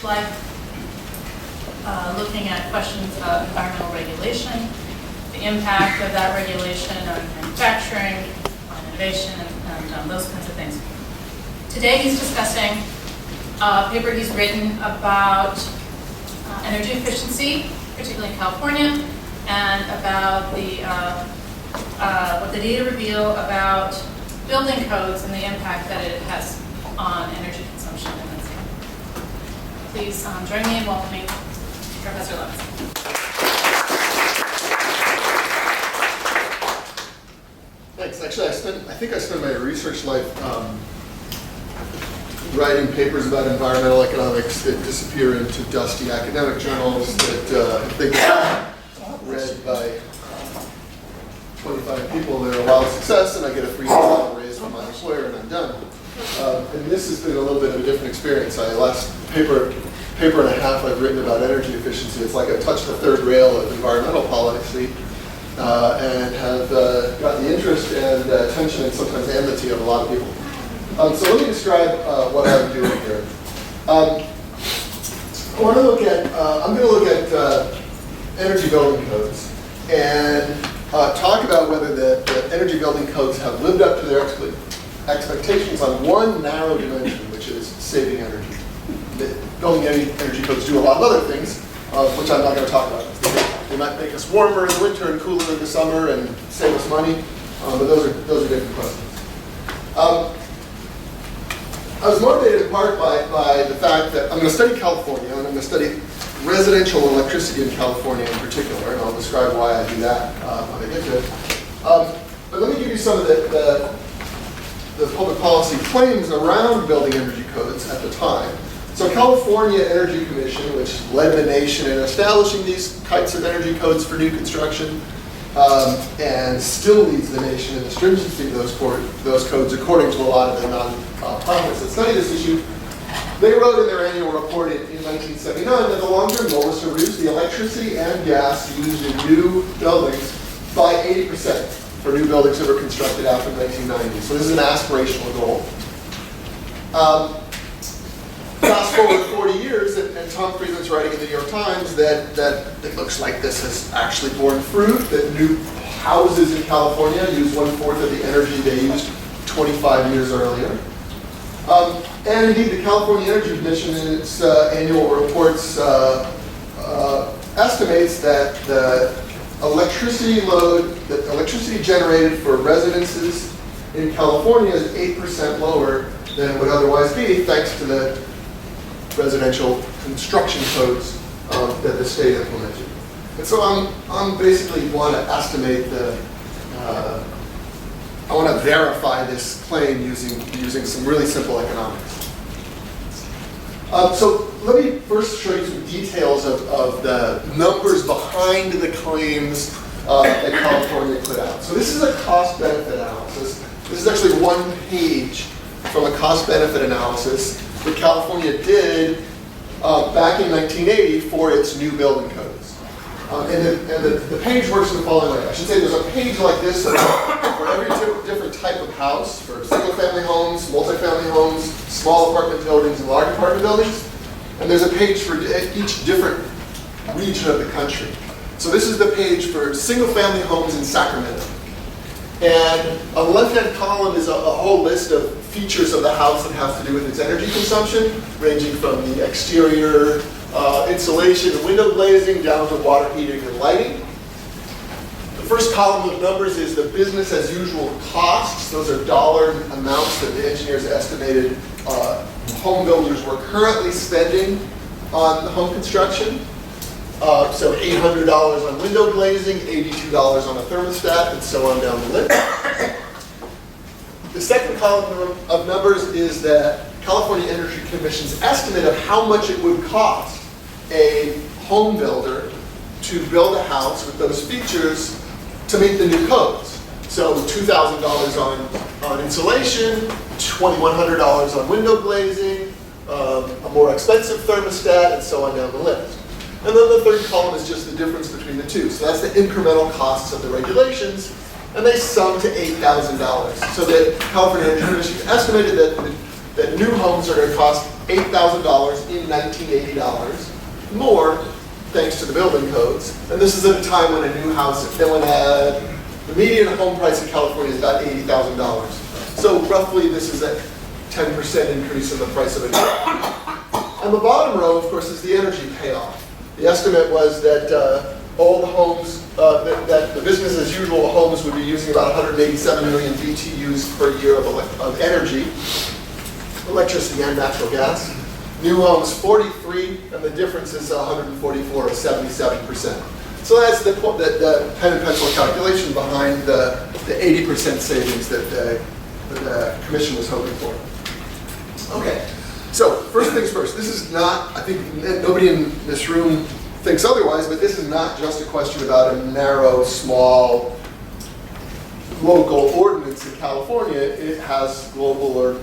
life, looking at questions of environmental regulation, the impact of that regulation on manufacturing, on innovation, and those kinds of things. Today he's discussing a paper he's written about energy efficiency, particularly in California, and about what the data reveal about building codes and the impact that it has on energy consumption in that state. Please join me in welcoming Professor Levinson. Thanks. Actually, I think I spent my research life writing papers about environmental economics that disappear into dusty academic journals that if they get read by 25 people, they're a wild success, and I get a $300 raise from my employer, and I'm done. And this has been a little bit of a different experience. Last paper and a half I've written about energy efficiency. It's like I've touched the third rail of environmental policy and have gotten the interest and attention and sometimes enmity of a lot of people. So let me describe what I'm doing here. I'm going to look at energy building codes and talk about whether the energy building codes have lived up to their expectations on one narrow dimension, which is saving energy. Building energy codes do a lot of other things, which I'm not going to talk about. They might make us warmer in the winter and cooler in the summer and save us money, but those are different questions. I was motivated in part by the fact that I'm going to study California, and I'm going to study residential electricity in California in particular, and I'll describe why I do that when I get to it. But let me give you some of the public policy claims around building energy codes at the time. So California Energy Commission, which led the nation in establishing these types of energy codes for new construction, and still leads the nation in the stringency of those codes according to a lot of the non-profits that study this issue. They wrote in their annual report in 1979 that the long-term goal was to reduce the electricity and gas used in new buildings by 80% for new buildings that were constructed after 1990. So this is an aspirational goal. Fast forward 40 years, and Tom Friedman's writing in the New York Times that it looks like this has actually borne fruit, that new houses in California use 1/4 of the energy they used 25 years earlier. And indeed, the California Energy Commission in its annual reports estimates that the electricity load, the electricity generated for residences in California is 8% lower than it would otherwise be, thanks to the residential construction codes that the state implemented. And so I'm basically want to estimate I want to verify this claim using some really simple economics. So let me first show you some details of the numbers behind the claims that California put out. So this is a cost-benefit analysis. This is actually one page from a cost-benefit analysis that California did back in 1980 for its new building codes. And the page works in the following way. I should say there's a page like this for every different type of house, for single-family homes, multifamily homes, small apartment buildings, and large apartment buildings. And there's a page for each different region of the country. So this is the page for single-family homes in Sacramento. And on the left-hand column is a whole list of features of the house that has to do with its energy consumption, ranging from the exterior insulation and window glazing down to water heating and lighting. The first column of numbers is the business as usual costs. Those are dollar amounts that the engineers estimated home builders were currently spending on home construction. So $800 on window glazing, $82 on a thermostat, and so on down the list. The second column of numbers is the California Energy Commission's estimate of how much it would cost a home builder to build a house with those features to meet the new codes. So $2,000 on insulation, $2,100 on window glazing, a more expensive thermostat, and so on down the list. And then the third column is just the difference between the two. So that's the incremental costs of the regulations, and they sum to $8,000. So the California Energy Commission estimated that new homes are going to cost $8,000 in 1980 dollars, more thanks to the building codes. And this is at a time when a new house, the median home price in California is about $80,000. So roughly this is a 10% increase in the price of a new home. On the bottom row, of course, is the energy payoff. The estimate was that all the homes, that the business as usual homes would be using about 187 million BTUs per year of energy, electricity and natural gas. New homes 43, and the difference is 144, or 77%. So that's the pen and pencil calculation behind the 80% savings that the commission was hoping for. Okay, so first things first. This is not, I think nobody in this room thinks otherwise, but this is not just a question about a narrow, small, local ordinance in California. It has global or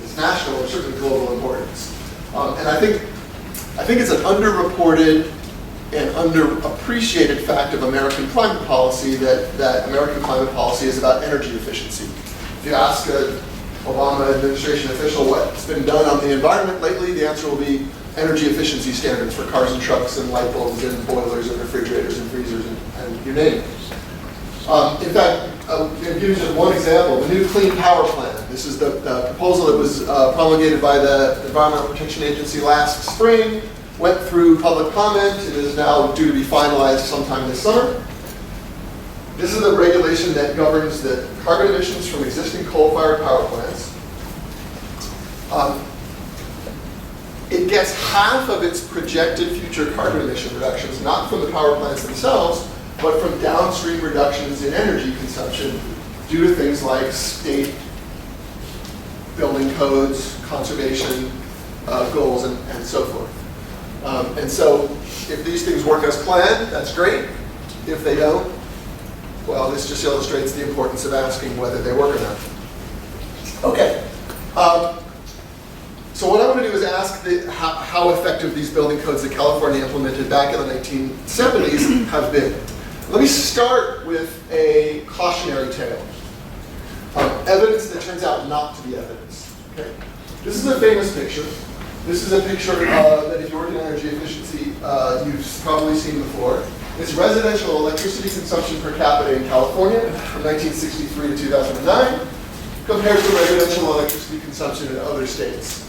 is national or certainly global importance. And I think it's an underreported and underappreciated fact of American climate policy that American climate policy is about energy efficiency. If you ask an Obama administration official what's been done on the environment lately, the answer will be energy efficiency standards for cars and trucks and light bulbs and boilers and refrigerators and freezers and you name it. In fact, I'll give you just one example, the new Clean Power Plan. This is the proposal that was promulgated by the Environmental Protection Agency last spring, went through public comment. It is now due to be finalized sometime this summer. This is the regulation that governs the carbon emissions from existing coal-fired power plants. It gets half of its projected future carbon emission reductions, not from the power plants themselves, but from downstream reductions in energy consumption due to things like state building codes, conservation goals, and so forth. And so if these things work as planned, that's great. If they don't, well, this just illustrates the importance of asking whether they work or not. Okay. So what I want to do is ask how effective these building codes that California implemented back in the 1970s have been. Let me start with a cautionary tale. Evidence that turns out not to be evidence. Okay? This is a famous picture. This is a picture that if you work in energy efficiency, you've probably seen before. It's residential electricity consumption per capita in California from 1963 to 2009 compared to residential electricity consumption in other states.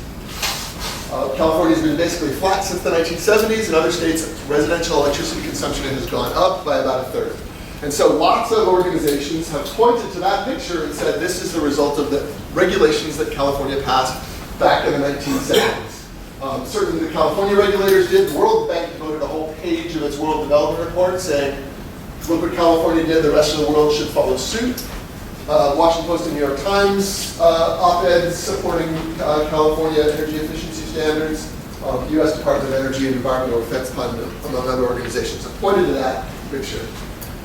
California's been basically flat since the 1970s. In other states, residential electricity consumption has gone up by about a third. And so lots of organizations have pointed to that picture and said this is the result of the regulations that California passed back in the 1970s. Certainly the California regulators did. The World Bank devoted a whole page of its World Development Report saying, look what California did, the rest of the world should follow suit. Washington Post and New York Times op-eds supporting California energy efficiency standards. U.S. Department of Energy and Environmental Defense Fund, among other organizations, have pointed to that picture.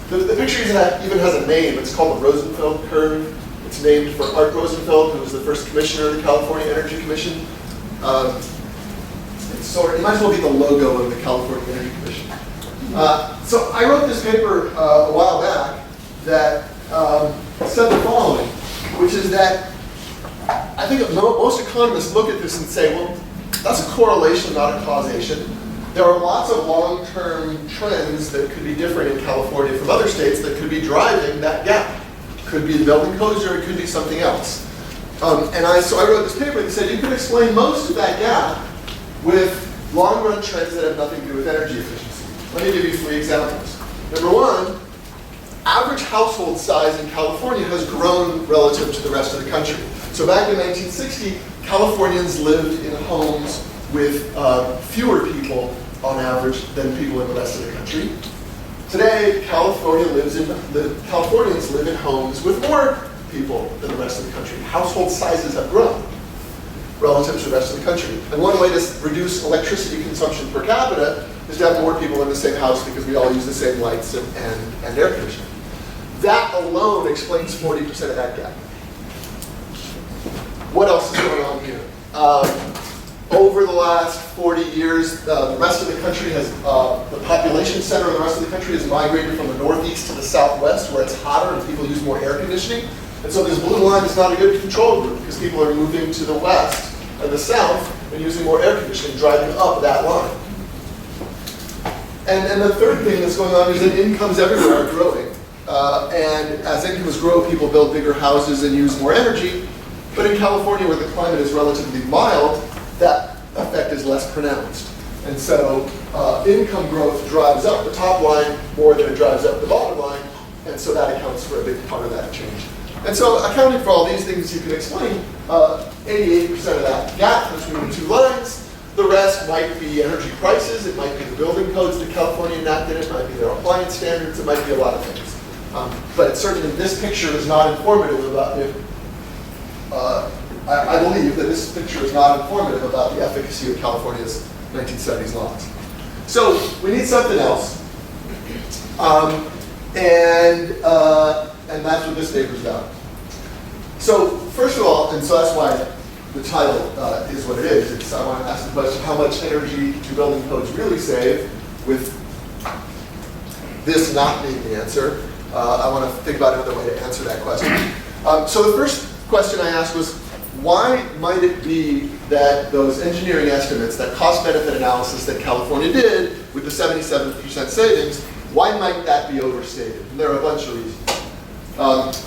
The picture even has a name. It's called the Rosenfeld curve. It's named for Art Rosenfeld, who was the first commissioner of the California Energy Commission. It might as well be the logo of the California Energy Commission. So I wrote this paper a while back that said the following, which is that I think most economists look at this and say, well, that's a correlation, not a causation. There are lots of long-term trends that could be different in California from other states that could be driving that gap. It could be the building codes or it could be something else. So I wrote this paper that said you can explain most of that gap with long-run trends that have nothing to do with energy efficiency. Let me give you 3 examples. Number 1, average household size in California has grown relative to the rest of the country. So back in 1960, Californians lived in homes with fewer people on average than people in the rest of the country. Today, Californians live in homes with more people than the rest of the country. Household sizes have grown relative to the rest of the country. And one way to reduce electricity consumption per capita is to have more people in the same house because we all use the same lights and air conditioning. That alone explains 40% of that gap. What else is going on here? Over the last 40 years, the rest of the country has, the population center of the rest of the country has migrated from the northeast to the southwest where it's hotter and people use more air conditioning. And so this blue line is not a good control group because people are moving to the west and the south and using more air conditioning, driving up that line. And the third thing that's going on is that incomes everywhere are growing. And as incomes grow, people build bigger houses and use more energy. But in California, where the climate is relatively mild, that effect is less pronounced. And so income growth drives up the top line more than it drives up the bottom line. And so that accounts for a big part of that change. And so accounting for all these things, you can explain 88% of that gap between the two lines. The rest might be energy prices. It might be the building codes that California enacted. It might be their appliance standards. It might be a lot of things. But certainly this picture is not informative about if, I believe that this picture is not informative about the efficacy of California's 1970s laws. So we need something else. And that's what this paper's about. So first of all, and so that's why the title is what it is. I want to ask the question, how much energy do building codes really save, with this not being the answer? I want to think about another way to answer that question. So the first question I asked was, why might it be that those engineering estimates, that cost-benefit analysis that California did with the 77% savings, why might that be overstated? And there are a bunch of reasons.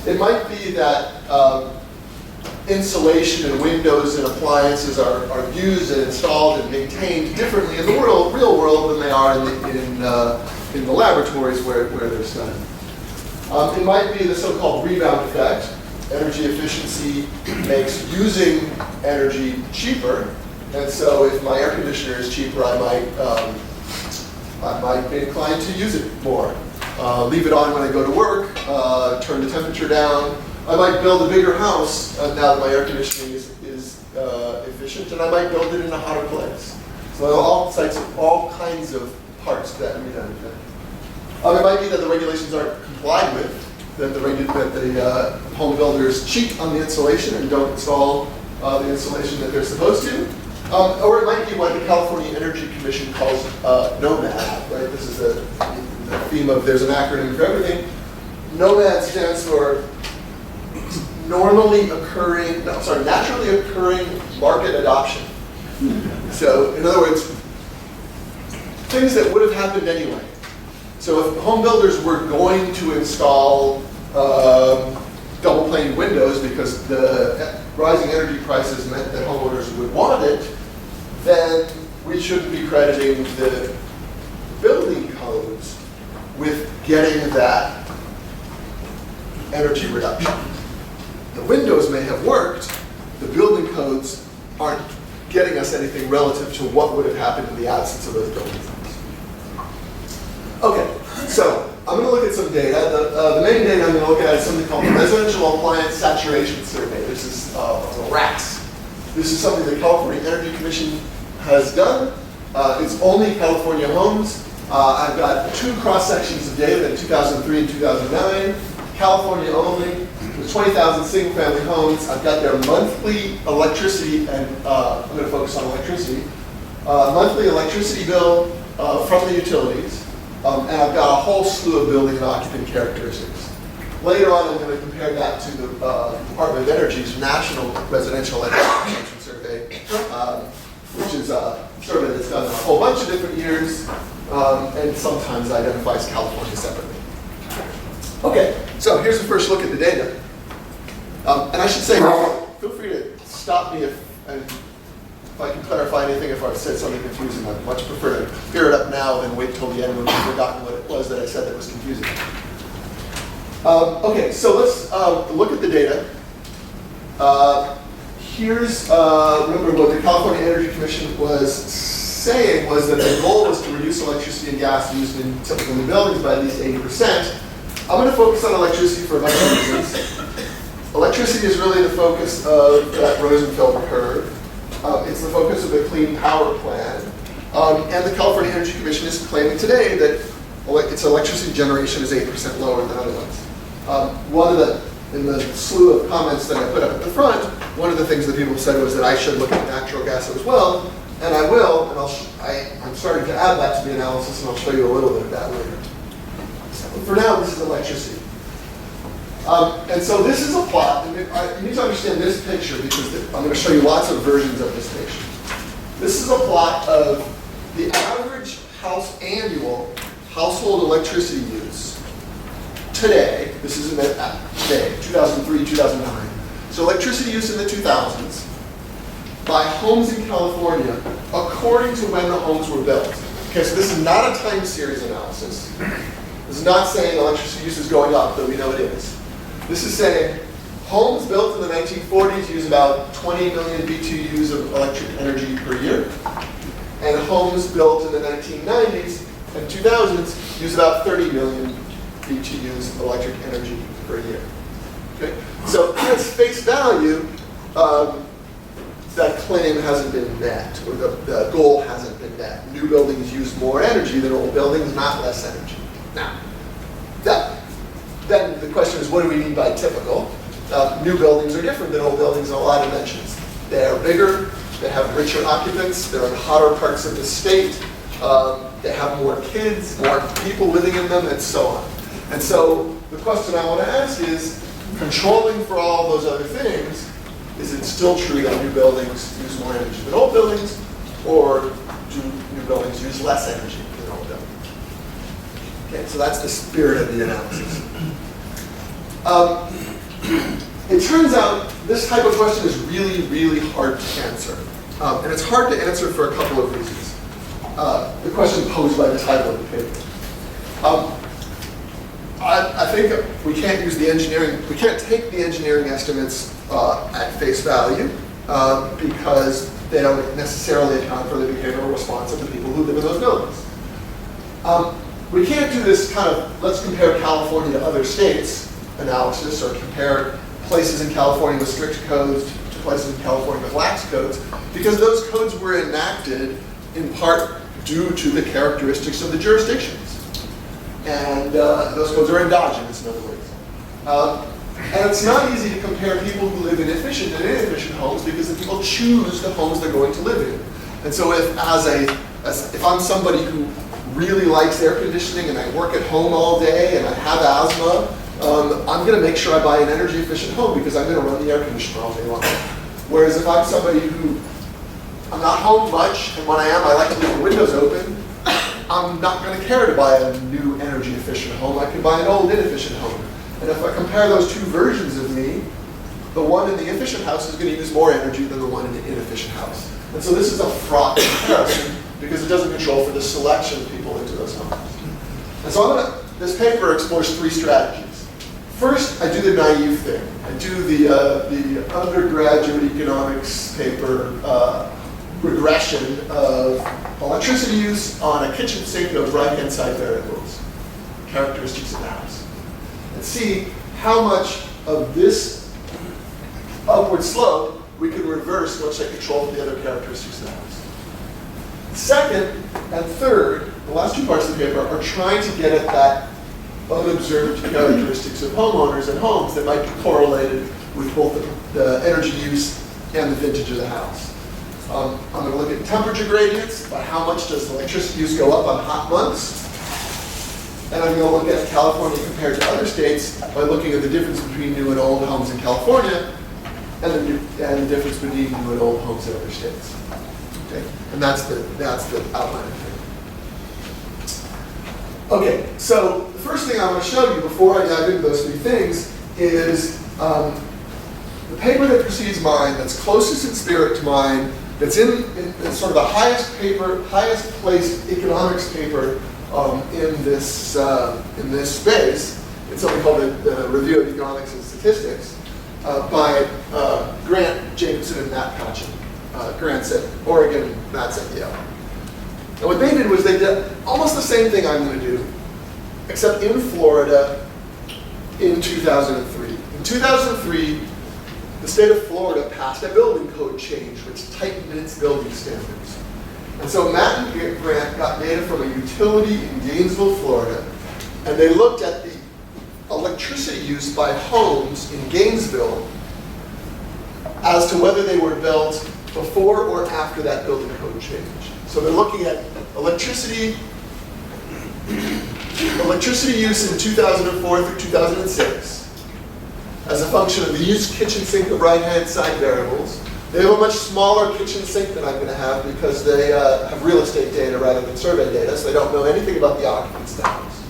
It might be that insulation and windows and appliances are used and installed and maintained differently in the real world than they are in the laboratories where they're studied. It might be the so-called rebound effect. Energy efficiency makes using energy cheaper, and so if my air conditioner is cheaper, I might be inclined to use it more. Leave it on when I go to work, turn the temperature down. I might build a bigger house now that my air conditioning is efficient, and I might build it in a hotter place. So all kinds of parts that rebound effect. It might be that the regulations aren't complied with, that the home builders cheat on the insulation and don't install the insulation that they're supposed to. Or it might be what the California Energy Commission calls NOMAD, right? This is the theme of, there's an acronym for everything. NOMAD stands for naturally occurring market adoption. So in other words, things that would have happened anyway. So if home builders were going to install double-pane windows because the rising energy prices meant that homeowners would want it, then we shouldn't be crediting the building codes with getting that energy reduction. The windows may have worked, the building codes aren't getting us anything relative to what would have happened in the absence of those building codes. Okay, so I'm going to look at some data. The main data I'm going to look at is something called the Residential Appliance Saturation Survey. This is RAS. This is something the California Energy Commission has done. It's only California homes. I've got two cross-sections of data in 2003 and 2009. California only, with 20,000 single-family homes. I've got their monthly electricity, and I'm going to focus on electricity, monthly electricity bill from the utilities. And I've got a whole slew of building and occupant characteristics. Later on, I'm going to compare that to the Department of Energy's National Residential Energy Consumption Survey, which is a survey that's done in a whole bunch of different years, and sometimes identifies California separately. Okay, so here's the first look at the data. And I should say, feel free to stop me if I can clarify anything, if I've said something confusing. I'd much prefer to clear it up now than wait till the end when I've forgotten what it was that I said that was confusing. Okay, so let's look at the data. Here's, remember what the California Energy Commission was saying was that the goal was to reduce electricity and gas used in typical new buildings by at least 80%. I'm going to focus on electricity for a bunch of reasons. Electricity is really the focus of that Rosenfeld curve. It's the focus of the Clean Power Plan. And the California Energy Commission is claiming today that its electricity generation is 8% lower than other ones. In the slew of comments that I put up at the front, one of the things that people said was that I should look at natural gas as well, and I will, and I'm starting to add that to the analysis, and I'll show you a little bit of that later. But for now, this is electricity. And so this is a plot, and you need to understand this picture because I'm going to show you lots of versions of this picture. This is a plot of the average annual household electricity use today. This is in today, 2003, 2009. So electricity use in the 2000s by homes in California according to when the homes were built. Okay, so this is not a time series analysis. This is not saying electricity use is going up, though we know it is. This is saying homes built in the 1940s use about 20 million BTUs of electric energy per year, and homes built in the 1990s and 2000s use about 30 million BTUs of electric energy per year. Okay? So at its face value, that claim hasn't been met, or the goal hasn't been met. New buildings use more energy than old buildings, not less energy. Now, then the question is, what do we mean by typical? New buildings are different than old buildings in a lot of dimensions. They are bigger, they have richer occupants, they're in hotter parts of the state, they have more kids, more people living in them, and so on. And so the question I want to ask is, controlling for all those other things, is it still true that new buildings use more energy than old buildings, or do new buildings use less energy than old buildings? Okay, so that's the spirit of the analysis. It turns out this type of question is really, really hard to answer. And it's hard to answer for a couple of reasons. The question posed by the title of the paper. I think we can't use the engineering, we can't take the engineering estimates at face value because they don't necessarily account for the behavioral response of the people who live in those buildings. We can't do this kind of, let's compare California to other states analysis, or compare places in California with strict codes to places in California with lax codes, because those codes were enacted in part due to the characteristics of the jurisdictions. And those codes are endogenous, in other words. And it's not easy to compare people who live in efficient and inefficient homes because the people choose the homes they're going to live in. And so if I'm somebody who really likes air conditioning and I work at home all day and I have asthma, I'm going to make sure I buy an energy efficient home because I'm going to run the air conditioner all day long. Whereas if I'm somebody who, I'm not home much, and when I am, I like to leave the windows open, I'm not going to care to buy a new energy efficient home. I can buy an old inefficient home. And if I compare those two versions of me, the one in the efficient house is going to use more energy than the one in the inefficient house. And so this is a fraught comparison because it doesn't control for the selection of people into those homes. And so this paper explores three strategies. First, I do the naive thing. I do the undergraduate economics paper regression of electricity use on a kitchen sink of right-hand side variables, characteristics of the house, and see how much of this upward slope we can reverse once I control the other characteristics of the house. Second and third, the last two parts of the paper are trying to get at that unobserved characteristics of homeowners and homes that might be correlated with both the energy use and the vintage of the house. I'm going to look at temperature gradients, by how much does electricity use go up on hot months. And I'm going to look at California compared to other states by looking at the difference between new and old homes in California and the difference between new and old homes in other states. Okay? And that's the outline of it. Okay, so the first thing I want to show you before I dive into those three things is the paper that precedes mine, that's closest in spirit to mine, that's in sort of the highest placed economics paper in this space. It's something called the Review of Economics and Statistics by Grant, Jacobson, and Matt Kotchin. Grant's at Oregon, Matt's at Yale. And what they did was they did almost the same thing I'm going to do, except in Florida in 2003. In 2003, the state of Florida passed a building code change which tightened its building standards. And so Matt and Grant got data from a utility in Gainesville, Florida, and they looked at the electricity use by homes in Gainesville as to whether they were built before or after that building code change. So they're looking at electricity use in 2004 through 2006 as a function of the use kitchen sink of right-hand side variables They have a much smaller kitchen sink than I'm going to have because they have real estate data rather than survey data, so they don't know anything about the occupants of the house.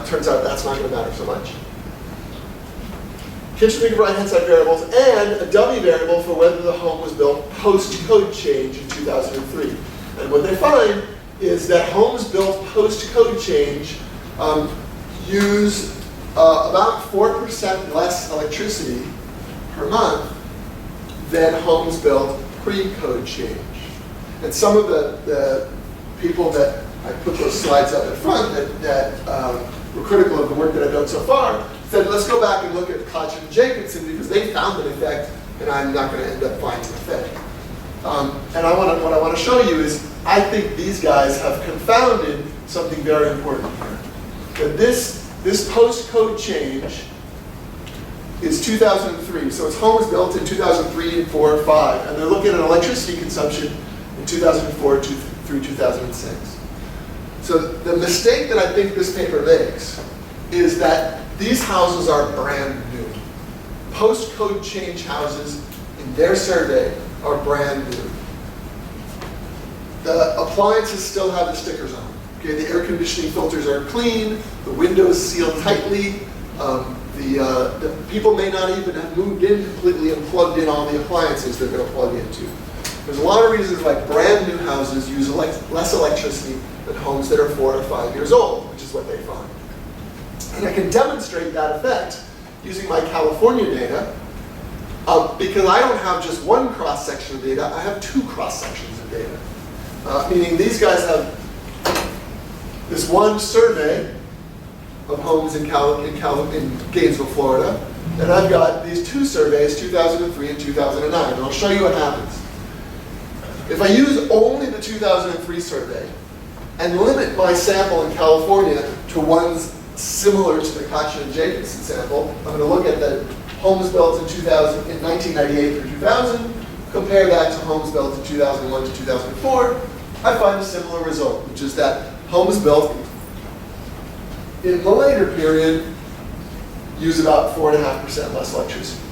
Turns out that's not going to matter so much. Kitchen sink of right-hand side variables, and a dummy variable for whether the home was built post-code change in 2003. And what they find is that homes built post-code change use about 4% less electricity per month than homes built pre-code change. And some of the people that I put those slides up in front that were critical of the work that I've done so far said, let's go back and look at Koch and Jacobson because they found an effect and I'm not going to end up finding an effect. And what I want to show you is I think these guys have confounded something very important here. That this post-code change is 2003. So it's homes built in 2003 and 4 and 5. And they're looking at electricity consumption in 2004 through 2006. So the mistake that I think this paper makes is that these houses are brand new. Post-code change houses in their survey are brand new. The appliances still have the stickers on. Okay, the air conditioning filters are clean, the windows seal tightly, the people may not even have moved in completely and plugged in all the appliances they're going to plug into. There's a lot of reasons why brand new houses use less electricity than homes that are 4 or 5 years old, which is what they find. And I can demonstrate that effect using my California data because I don't have just one cross-section of data, I have 2 cross-sections of data. Meaning these guys have this one survey of homes in Gainesville, Florida, and I've got these 2 surveys, 2003 and 2009, and I'll show you what happens. If I use only the 2003 survey and limit my sample in California to ones similar to the Koch and Jacobson sample, I'm going to look at the homes built in 1998 through 2000, compare that to homes built in 2001 to 2004, I find a similar result, which is that homes built in the later period use about 4.5% less electricity.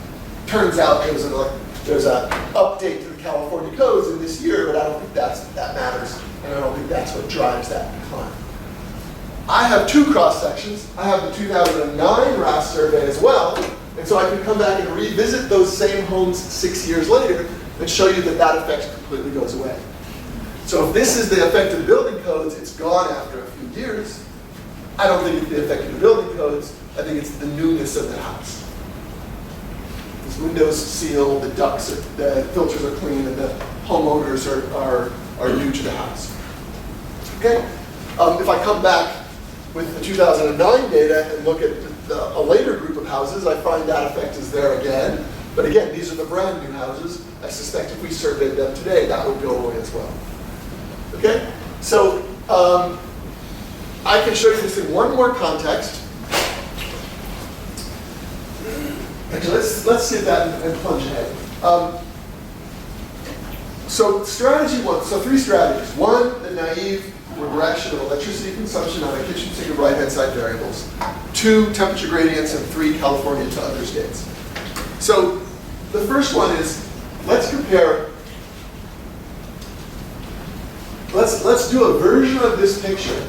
Turns out there's an update to the California codes in this year, but I don't think that matters, and I don't think that's what drives that decline. I have 2 cross sections. I have the 2009 RAS survey as well, and so I can come back and revisit those same homes 6 years later and show you that that effect completely goes away. So if this is the effect of the building codes, it's gone after a few years. I don't think it's the effect of the building codes. I think it's the newness of the house. These windows seal, the the filters are clean, and the homeowners are new to the house. Okay? If I come back with the 2009 data and look at a later group of houses, I find that effect is there again. But again, these are the brand new houses. I suspect if we surveyed them today, that would go away as well. Okay? So I can show you this in one more context. Actually, let's see that and plunge ahead. So strategy 1, so 3 strategies. 1, the naive regression of electricity consumption on a kitchen sink of right-hand side variables. 2, temperature gradients, and 3, California to other states. So the first one is, let's compare, let's do a version of this picture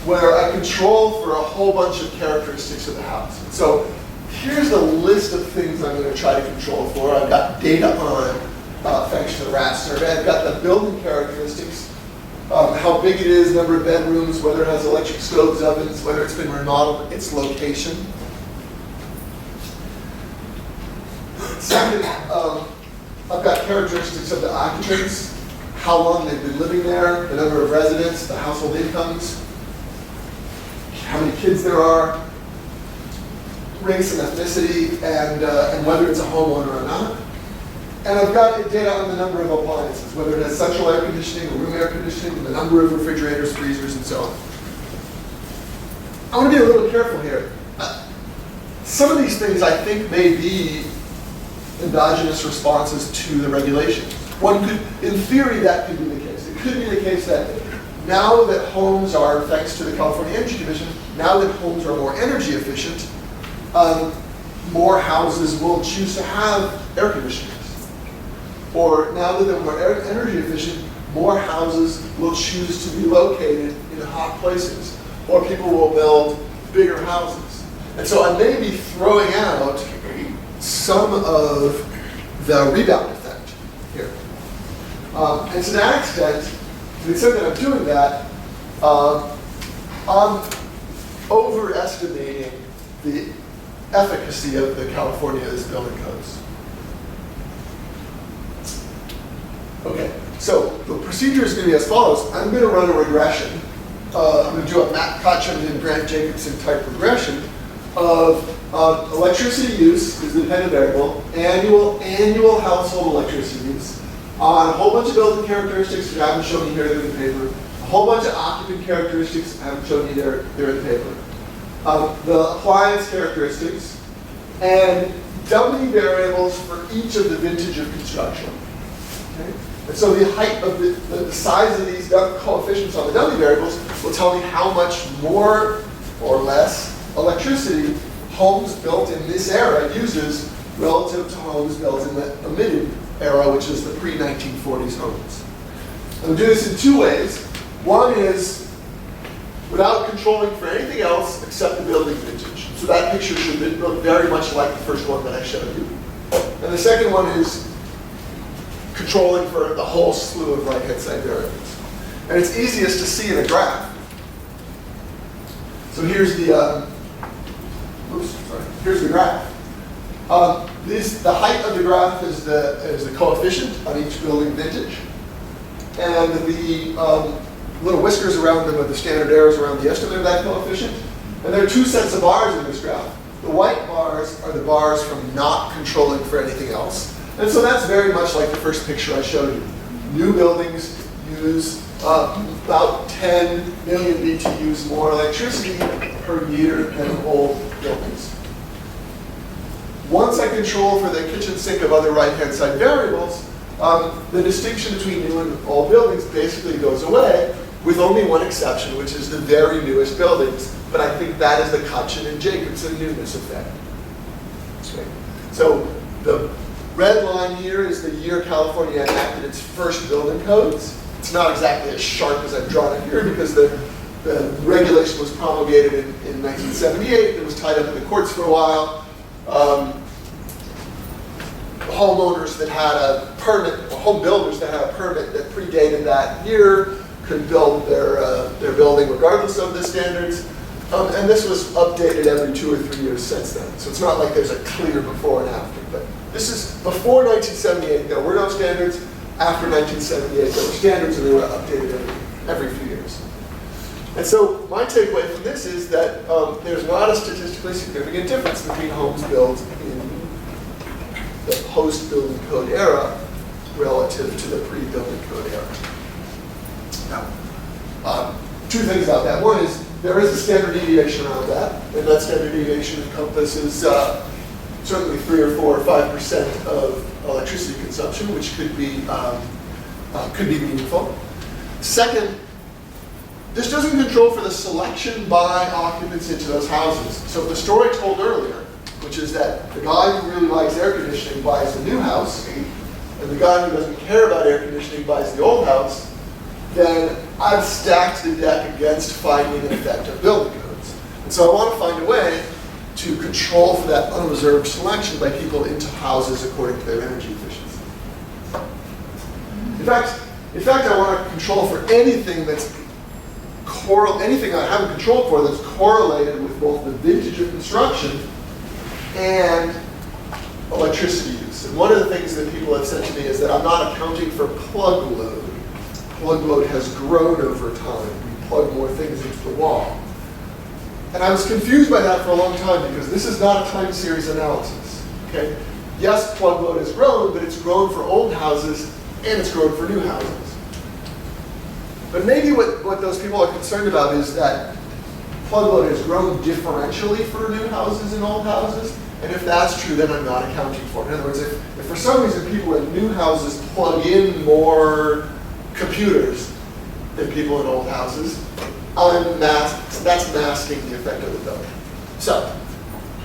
where I control for a whole bunch of characteristics of the house. So here's a list of things I'm going to try to control for. I've got data on thanks to the RAS survey. I've got the building characteristics, how big it is, number of bedrooms, whether it has electric stoves, ovens, whether it's been remodeled, its location. Second, I've got characteristics of the occupants, how long they've been living there, the number of residents, the household incomes, how many kids there are, race and ethnicity, and whether it's a homeowner or not. And I've got data on the number of appliances, whether it has central air conditioning or room air conditioning, the number of refrigerators, freezers, and so on. I want to be a little careful here. Some of these things I think may be endogenous responses to the regulation. One could, in theory, that could be the case. It could be the case that now that homes are, thanks to the California Energy Commission, now that homes are more energy efficient, more houses will choose to have air conditioners. or now that they're more energy efficient, more houses will choose to be located in hot places, or people will build bigger houses. And so I may be throwing out some of the rebound effect here. And to that extent, to the extent that I'm doing that, I'm overestimating the efficacy of the California's building codes. Okay, so the procedure is going to be as follows. I'm going to run a regression. I'm going to do a Matt Cotcham and Grant Jacobson type regression of electricity use is the dependent variable, annual household electricity use, on a whole bunch of building characteristics which I haven't shown you here, they're in the paper, a whole bunch of occupant characteristics I haven't shown you there, they're in the paper, the appliance characteristics, and dummy variables for each of the vintage of construction. Okay? And so the height of the size of these coefficients on the dummy variables will tell me how much more or less electricity homes built in this era uses relative to homes built in the omitted era, which is the pre-1940s homes. I'm doing this in two ways. One is without controlling for anything else except the building vintage. So that picture should look very much like the first one that I showed you. And the second one is controlling for the whole slew of right-hand side variables. And it's easiest to see in a graph. So here's the, here's the graph. The height of the graph is the coefficient on each building vintage. And the little whiskers around them are the standard errors around the estimate of that coefficient. And there are two sets of bars in this graph. The white bars are the bars from not controlling for anything else. And so that's very much like the first picture I showed you. New buildings use about 10 million BTUs more electricity per year than old buildings. Once I control for the kitchen sink of other right-hand side variables, the distinction between new and old buildings basically goes away, with only one exception, which is the very newest buildings. But I think that is the Cotchin and Jacobson newness effect. Okay. So the red line here is the year California enacted its first building codes. It's not exactly as sharp as I've drawn it here because the regulation was promulgated in 1978. It was tied up in the courts for a while. Homeowners that had a permit, or home builders that had a permit that predated that year could build their building regardless of the standards. And this was updated every 2 or 3 years since then. So it's not like there's a clear before and after. But this is before 1978, there were no standards. After 1978, there were standards, and they were updated every few years. And so my takeaway from this is that there's not a statistically significant difference between homes built in the post-building code era relative to the pre-building code era. Now, two things about that. One is there is a standard deviation around that, and that standard deviation encompasses certainly 3 or 4 or 5% of electricity consumption, which could be meaningful. Second, this doesn't control for the selection by occupants into those houses. So the story told earlier, which is that the guy who really likes air conditioning buys the new house, and the guy who doesn't care about air conditioning buys the old house, then I've stacked the deck against finding an effect of building codes. And so I want to find a way to control for that unreserved selection by people into houses according to their energy efficiency. In fact, I want to control for anything that's anything I haven't controlled for that's correlated with both the vintage of construction and electricity use. And one of the things that people have said to me is that I'm not accounting for plug load. Plug load has grown over time. We plug more things into the wall. And I was confused by that for a long time because this is not a time series analysis. Okay? Yes, plug load has grown, but it's grown for old houses and it's grown for new houses. But maybe what those people are concerned about is that plug load has grown differentially for new houses and old houses. And if that's true, then I'm not accounting for it. In other words, if for some reason people in new houses plug in more computers than people in old houses, that's masking the effect of the building. So,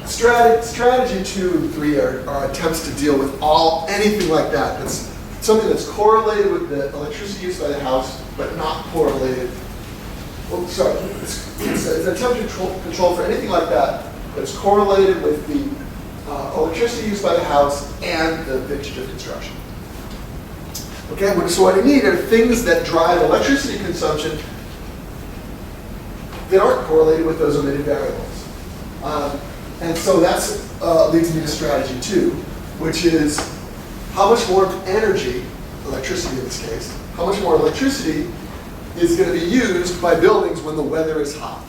strategy 2 and 3 are attempts to deal with anything like that that's something that's correlated with the electricity used by the house, but not correlated. Well, sorry, it's a temperature control for anything like that that's correlated with the electricity used by the house and the vintage of construction. Okay, so what I need are things that drive electricity consumption that aren't correlated with those omitted variables. And so that leads me to strategy 2, which is how much more energy, electricity in this case, how much more electricity is going to be used by buildings when the weather is hot.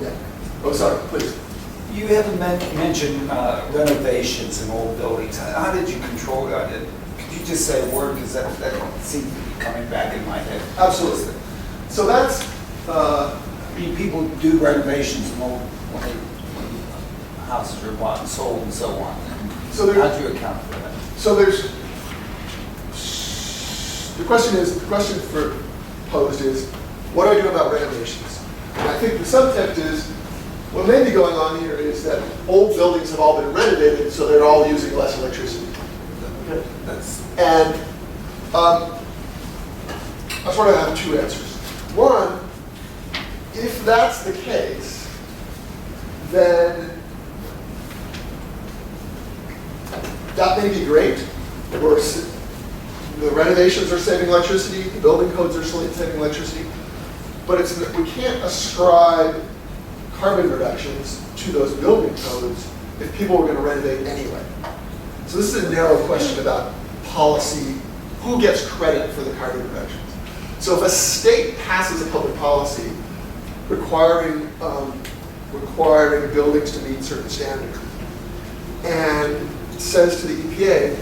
Yeah. Oh, sorry, please. You haven't mentioned renovations in old buildings. How did you control that? Could you just say a word, because that seems to be coming back in my head. Absolutely. So that's, people do renovations when houses are bought and sold and so on. So how do you account for that? So there's, the question posed is, what do I do about renovations? And I think the subtext is, what may be going on here is that old buildings have all been renovated, so they're all using less electricity. Okay? And I sort of have 2 answers. One, if that's the case, then that may be great. The renovations are saving electricity, the building codes are saving electricity, but we can't ascribe carbon reductions to those building codes if people were going to renovate anyway. So this is a narrow question about policy, who gets credit for the carbon reductions. So if a state passes a public policy requiring buildings to meet certain standards and says to the EPA,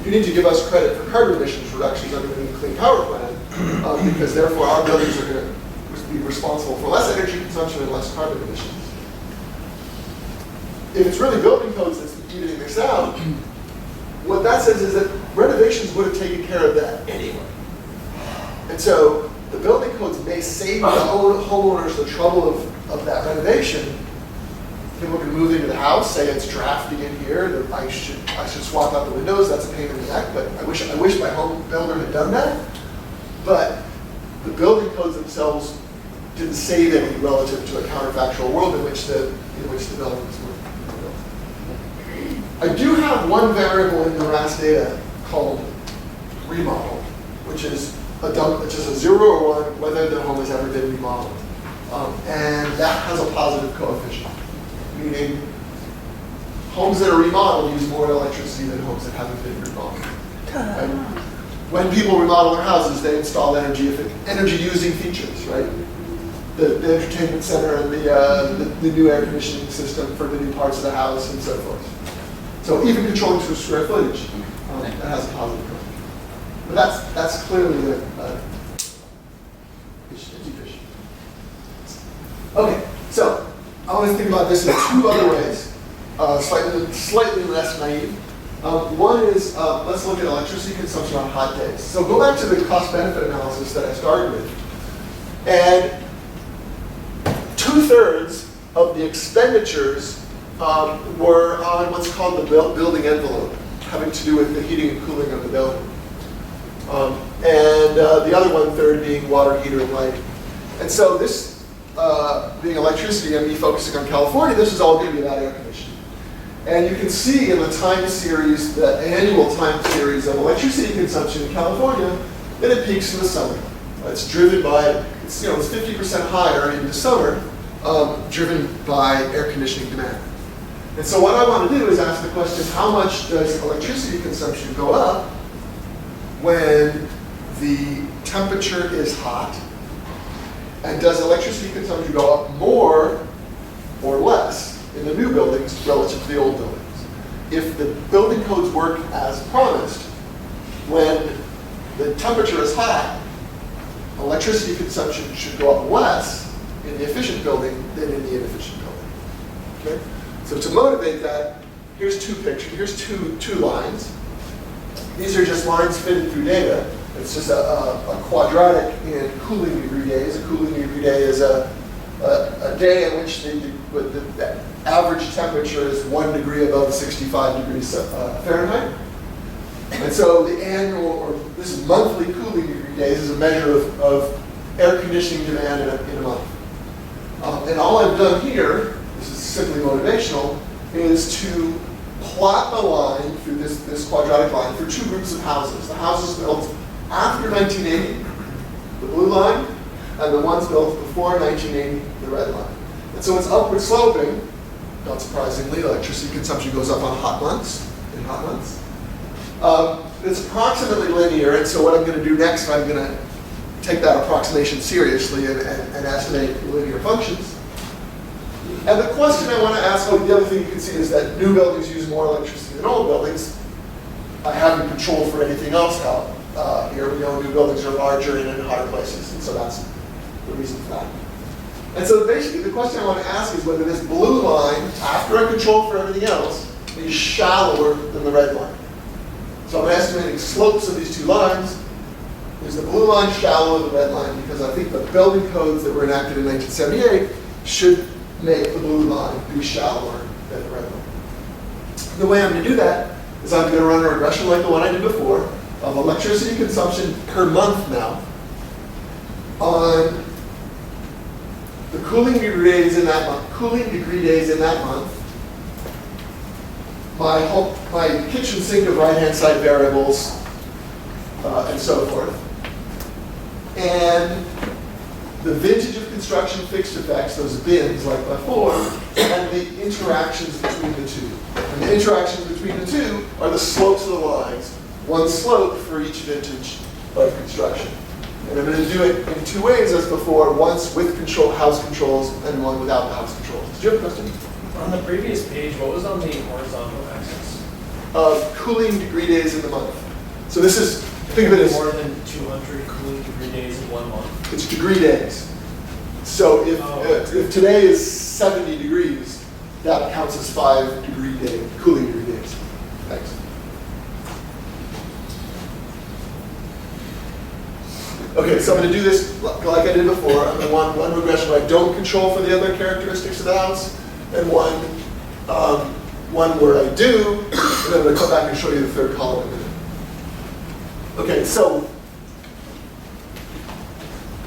you need to give us credit for carbon emissions reductions under the Clean Power Plan because therefore our buildings are going to be responsible for less energy consumption and less carbon emissions. If it's really building codes that's evening this out, what that says is that renovations would have taken care of that anyway. And so the building codes may save the homeowners the trouble of that renovation. People can move into the house, say it's drafty in here, I should swap out the windows, that's a pain in the neck, but I wish my home builder had done that. But the building codes themselves didn't save any relative to a counterfactual world in which the buildings were built. I do have one variable in the RAS data called remodel, which is a 0 or 1 whether the home has ever been remodeled. And that has a positive coefficient, meaning homes that are remodeled use more electricity than homes that haven't been remodeled. Right? When people remodel their houses, they install energy-using features, right? The entertainment center and the new air conditioning system for the new parts of the house and so forth. So even controlling to square footage, that has a positive coefficient. But that's clearly efficient. Okay, so I want to think about this in 2 other ways, slightly less naive. One is, let's look at electricity consumption on hot days. So go back to the cost-benefit analysis that I started with. And 2/3 of the expenditures were on what's called the building envelope, having to do with the heating and cooling of the building. And the other 1/3 being water, heater, and lighting. And so this being electricity and me focusing on California, this is all going to be about air conditioning. And you can see in the time series, the annual time series of electricity consumption in California, that it peaks in the summer. It's driven by, it's 50% higher in the summer, driven by air conditioning demand. And so what I want to do is ask the question, how much does electricity consumption go up when the temperature is hot? And does electricity consumption go up more or less in the new buildings relative to the old buildings? If the building codes work as promised, when the temperature is hot, electricity consumption should go up less in the efficient building than in the inefficient building. Okay? So to motivate that, here's 2 pictures. Here's two lines. These are just lines fitted through data. It's just a quadratic in cooling degree days. A cooling degree day is a a day in which the average temperature is 1 degree above 65 degrees Fahrenheit. And so the annual, or this is monthly cooling degree days, is a measure of air conditioning demand in a month. And all I've done here, this is simply motivational, is to plot a line through this quadratic line for two groups of houses. The houses built after 1980, the blue line, and the ones built before 1980, the red line. And so it's upward sloping. Not surprisingly, electricity consumption goes up on hot months, in hot months. It's approximately linear, and so what I'm going to do next, I'm going to take that approximation seriously and estimate linear functions. And the question I want to ask, the other thing you can see is that new buildings use more electricity than old buildings. I haven't controlled for anything else here. We know new buildings are larger and in hotter places, and so that's the reason for that. And so basically the question I want to ask is whether this blue line, after I control for everything else, is shallower than the red line. So I'm estimating slopes of these two lines. Is the blue line shallower than the red line? Because I think the building codes that were enacted in 1978 should make the blue line be shallower than the red line. The way I'm going to do that is I'm going to run a regression like the one I did before of electricity consumption per month now on the cooling degree days in that month, my kitchen sink of right-hand side variables, and so forth, and the vintage of construction fixed effects, those bins like before, and the interactions between the two. And the interactions between the two are the slopes of the lines, one slope for each vintage of construction. And I'm going to do it in two ways as before, once with house controls and one without the house controls. Did you have a question? On the previous page, what was on the horizontal axis? Cooling degree days in the month. So this is, think of it as more than 200 cooling degree days in 1 month. It's degree days. So if today is 70 degrees, that counts as 5 cooling degree days. Thanks. Okay, so I'm going to do this like I did before. I'm going to want one regression where I don't control for the other characteristics of the house, and one where I do, and then I'm going to come back and show you the third column in a minute. Okay, so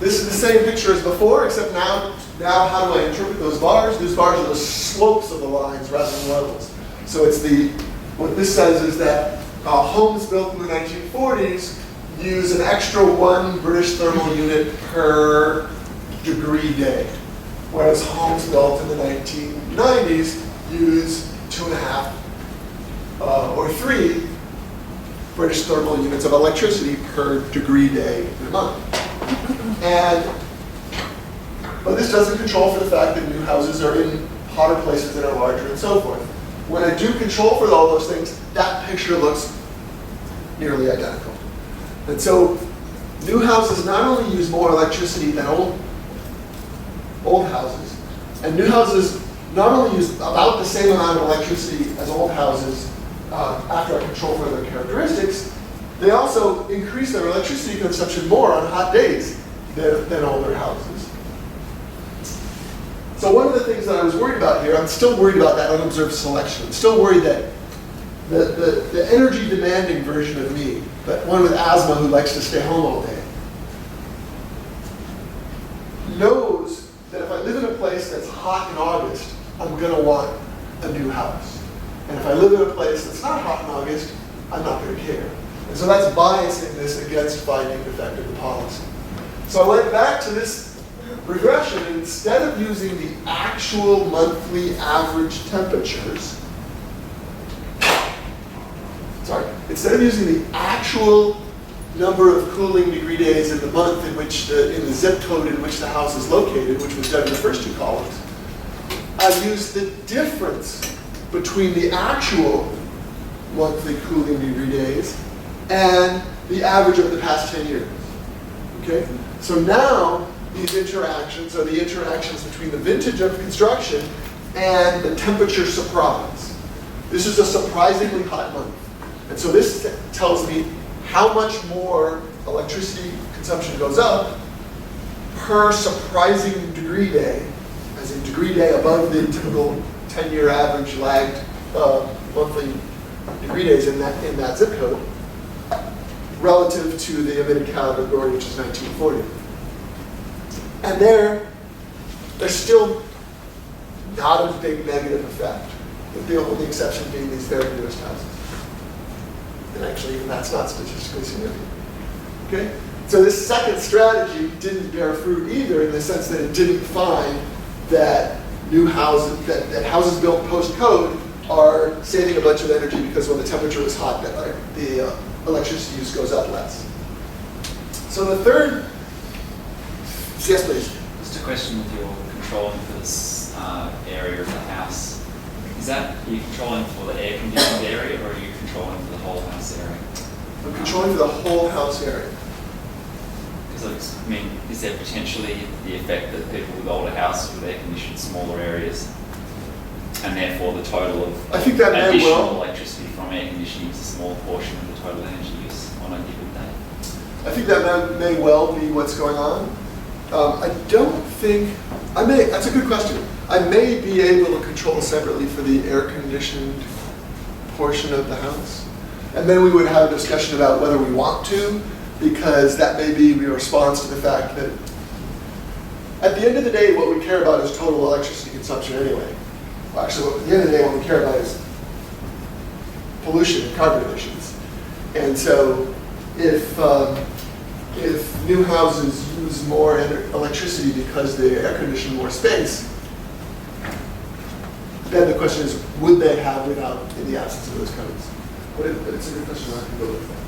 this is the same picture as before, except now how do I interpret those bars? Those bars are the slopes of the lines rather than levels. So it's what this says is that homes built in the 1940s use an extra 1 British thermal unit per degree day, whereas homes built in the 1990s use 2.5 or 3 British thermal units of electricity per degree day in a month. But this doesn't control for the fact that new houses are in hotter places that are larger and so forth. When I do control for all those things, that picture looks nearly identical. And so new houses not only use more electricity than old houses, and new houses not only use about the same amount of electricity as old houses after I control for their characteristics, they also increase their electricity consumption more on hot days than older houses. So one of the things that I was worried about here, I'm still worried about that unobserved selection. I'm still worried that the energy demanding version of me, that one with asthma who likes to stay home all day, knows that if I live in a place that's hot in August, I'm going to want a new house. And if I live in a place that's not hot in August, I'm not going to care. And so that's biasing this against finding effective policy. So I went back to this regression, and instead of using the actual monthly average temperatures, instead of using the actual number of cooling degree days in the month in which in the zip code in which the house is located, which was done in the first two columns, I used the difference between the actual monthly cooling degree days and the average of the past 10 years. Okay? So now these interactions are the interactions between the vintage of construction and the temperature surprise. This is a surprisingly hot month. And so this tells me how much more electricity consumption goes up per surprising degree day has a degree day above the typical 10-year average lagged monthly degree days in that zip code, relative to the emitted category, which is 1940. And there's still not a big negative effect, with the only exception being these very newest houses. And actually, even that's not statistically significant. Okay? So this second strategy didn't bear fruit either, in the sense that it didn't find that new houses, that houses built post-code are saving a bunch of energy because when the temperature is hot, the electricity use goes up less. So the third, yes please. Just a question with your controlling for this area of the house. Are you controlling for the air conditioned area, or are you controlling for the whole house area? I'm controlling for the whole house area. Because I mean, is there potentially the effect that people with older houses with air conditioned smaller areas, and therefore the total of I think that may additional well. electricity from air conditioning is a small portion of the total energy use on a given day? I think that may well be what's going on. I don't think, that's a good question. I may be able to control separately for the air-conditioned portion of the house. And then we would have a discussion about whether we want to, because that may be a response to the fact that at the end of the day, what we care about is total electricity consumption anyway. Well, actually, at the end of the day, what we care about is pollution and carbon emissions. And so if new houses use more electricity because they air condition more space, then the question is, would they have without, in the absence of those codes? But it's a good question. I can go with that.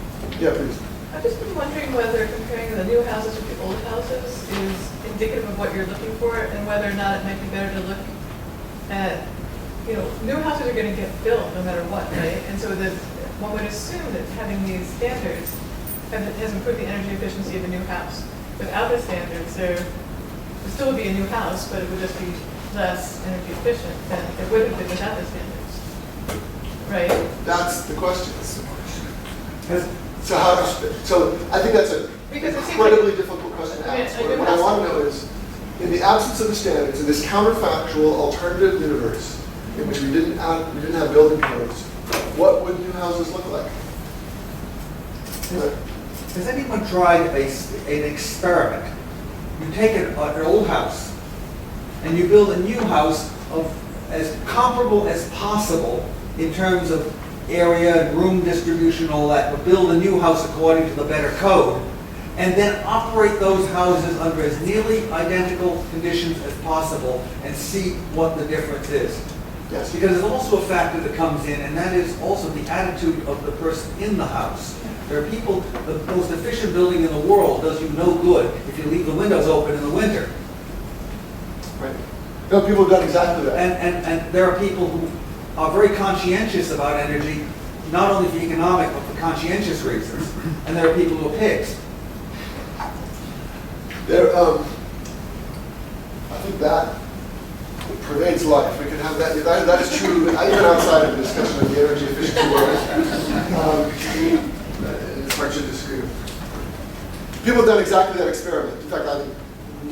Yeah, please. I've just been wondering whether comparing the new houses with the old houses is indicative of what you're looking for, and whether or not it might be better to look at, new houses are going to get built no matter what, right? And so that one would assume that having these standards has improved the energy efficiency of a new house. Without the standards, there still would be a new house, but it would just be less energy efficient than it would have been without the standards, right? That's the question. So I think that's an incredibly difficult question to ask. What I want to know is, in the absence of the standards, in this counterfactual alternative universe in which we didn't have building codes, what would new houses look like? Has anyone tried an experiment? You take an old house and you build a new house of as comparable as possible in terms of area and room distribution and all that, but build a new house according to the better code, and then operate those houses under as nearly identical conditions as possible and see what the difference is. Yes. Because there's also a factor that comes in, and that is also the attitude of the person in the house. There are people, the most efficient building in the world does you no good if you leave the windows open in the winter. Right. No, people have done exactly that. And there are people who are very conscientious about energy, not only for economic, but for conscientious reasons. And there are people who are pigs. I think that pervades life. We can have that. That is true, even outside of the discussion of the energy efficiency world. It's hard to disagree. People have done exactly that experiment. In fact, I think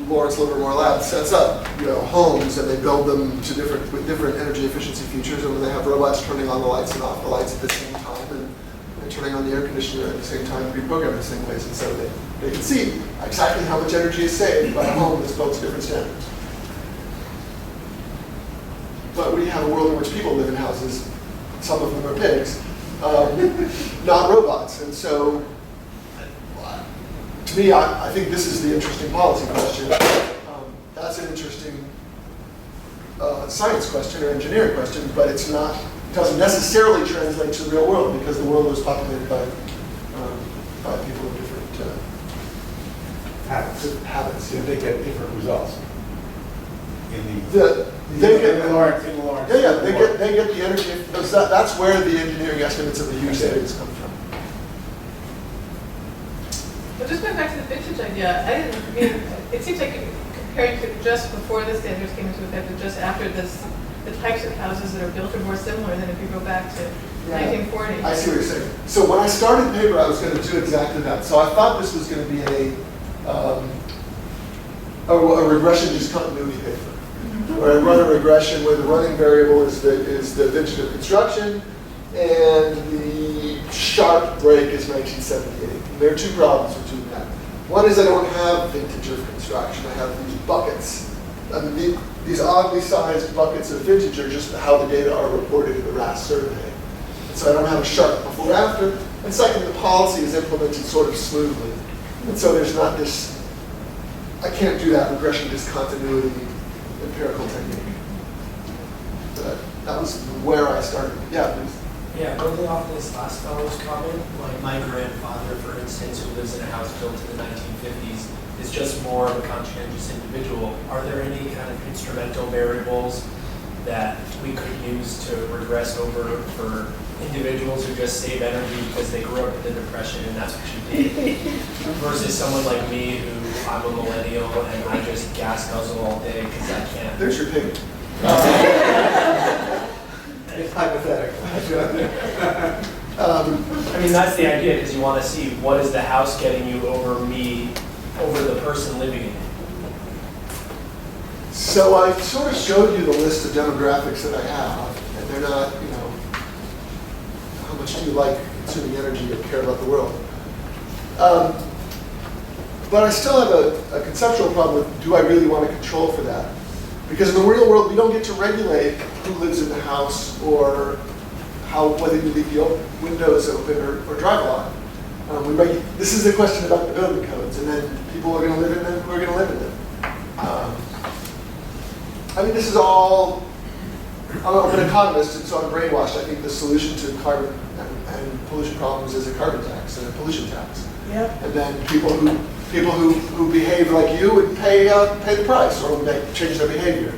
Lawrence Livermore Lab sets up, homes, and they build them with different energy efficiency features, and they have robots turning on the lights and off the lights at the same time, and turning on the air conditioner at the same time, pre-programmed in the same ways, and so they can see exactly how much energy is saved by a home that's built to different standards. But we have a world in which people live in houses, some of them are pigs, not robots, and so to me, I think this is the interesting policy question. That's an interesting science question or engineering question, but it doesn't necessarily translate to the real world, because the world was populated by people with different habits. Yeah, they get different results. They get the energy. That's where the engineering estimates of the huge savings come from. But just going back to the vintage idea, it seems like comparing to just before the standards came into effect and just after this, the types of houses that are built are more similar than if you go back to 1940. I see what you're saying. So when I started the paper, I was going to do exactly that. So I thought this was going to be a regression discontinuity paper. Where I run a regression where the running variable is the vintage of construction, and the sharp break is 1978. And there are two problems with doing that. One is I don't have vintage of construction. I have these buckets. These oddly sized buckets of vintage are just how the data are reported in the RAS survey. And so I don't have a sharp before after. And second, the policy is implemented sort of smoothly. And so there's not this, I can't do that regression discontinuity empirical technique. But that was where I started. Yeah, please. Yeah, building off this last fellow's comment, like my grandfather, for instance, who lives in a house built in the 1950s, is just more of a conscientious individual. Are there any kind of instrumental variables that we could use to regress over for individuals who just save energy because they grew up with the Depression and that's what you did, versus someone like me who I'm a millennial and I just gas guzzle all day because I can't. There's your pig. It's hypothetical. I mean, that's the idea, because you want to see what is the house getting you over me, over the person living in it. So I sort of showed you the list of demographics that I have, and they're not, you know, how much do you like consuming energy or care about the world? But I still have a conceptual problem with, do I really want to control for that? Because in the real world, we don't get to regulate who lives in the house or whether you leave the windows open or drive a lot. This is the question about the building codes, and then people are going to live in them who are going to live in them. I mean, this is all, I'm an economist, and so I'm brainwashed. I think the solution to carbon and pollution problems is a carbon tax and a pollution tax. Yep. And then people who behave like you would pay the price or change their behavior.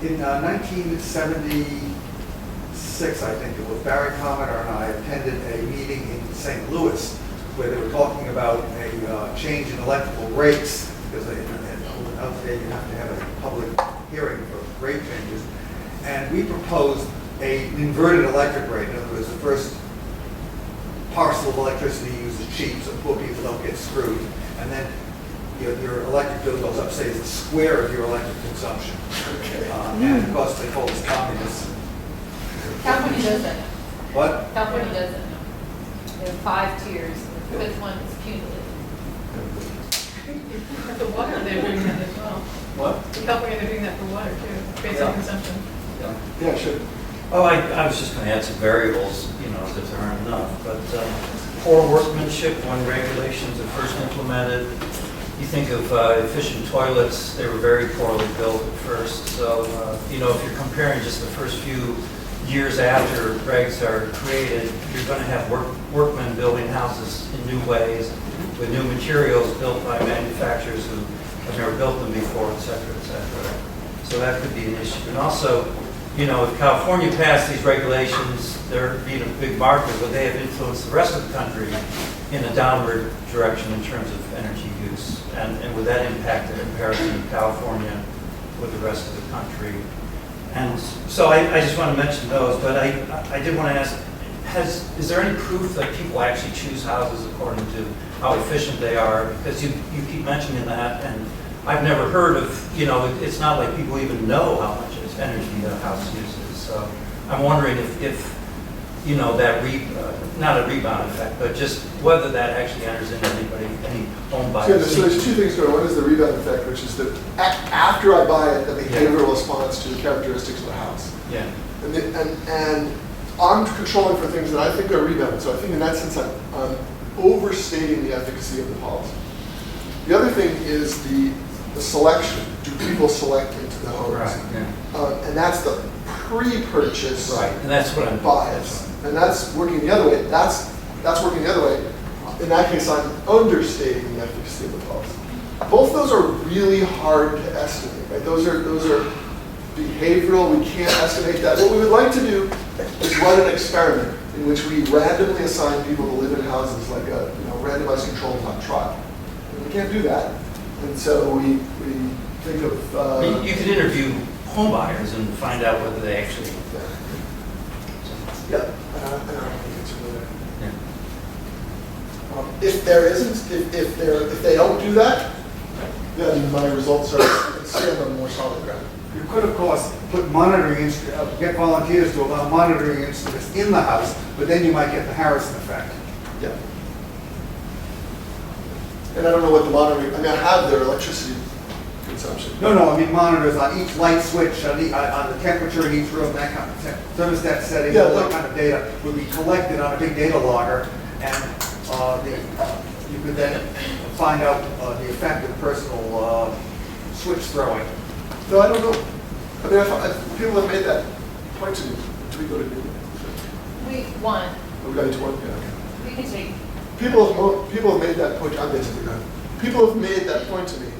In 1976, I think it was, Barry Cometer and I attended a meeting in St. Louis where they were talking about a change in electrical rates, because out there you have to have a public hearing for rate changes. And we proposed an inverted electric rate. In other words, the first parcel of electricity used is cheap, so poor people don't get screwed. And then your electric bill goes up, say, it's the square of your electric consumption. Okay. And of course, they call us communists. California does that. What? California does that. There are 5 tiers. The 5th one is cumulative. For water, they're doing that as well. What? In California, they're doing that for water too, based on consumption. Yeah, sure. Oh, I was just going to add some variables, you know, as if there aren't enough, but poor workmanship when regulations are first implemented. You think of efficient toilets, they were very poorly built at first. So, you know, if you're comparing just the first few years after regs are created, you're going to have workmen building houses in new ways with new materials built by manufacturers who have never built them before, et cetera, et cetera. So that could be an issue. And also, you know, if California passed these regulations, they're being a big market, but they have influenced the rest of the country in a downward direction in terms of energy use. And would that impact the comparison of California with the rest of the country? And so I just want to mention those, but I did want to ask, is there any proof that people actually choose houses according to how efficient they are? Because you keep mentioning that, and I've never heard of, you know, it's not like people even know how much energy a house uses. So I'm wondering if you know, that not a rebound effect, but just whether that actually enters into any home buyers. So there's 2 things going on. One is the rebound effect, which is that after I buy it, the behavioral response to the characteristics of the house. Yeah. And I'm controlling for things that I think are rebound. So I think in that sense, I'm overstating the efficacy of the policy. The other thing is the selection. Do people select into the homes? Right. Yeah. And that's the pre-purchase Right. And that's what I'm bias. And that's working the other way. That's working the other way. In that case, I'm understating the efficacy of the policy. Both those are really hard to estimate. Right? Those are behavioral. We can't estimate that. What we would like to do is run an experiment in which we randomly assign people to live in houses like a randomized controlled trial. And we can't do that. And so we think of... you could interview home buyers and find out whether they actually... Yeah, I don't think it's really... Yeah. If there isn't, if they don't do that, then my results are stand on more solid ground. You could, of course, put monitoring, get volunteers to allow monitoring instruments in the house, but then you might get the Harrison effect. Yeah. And I don't know what the monitoring, I mean, I have their electricity consumption. No, I mean monitors on each light switch, on the temperature in each room, that kind of thermostat setting, all that kind of data would be collected on a big data logger, and you could then find out the effect of personal switch throwing. No, I don't know. I mean, if people have made that point to me. Do we go to Google? One. Oh, we got into one? Yeah, okay. We can take. People have made that point. I'm basically done. People have made that point to me,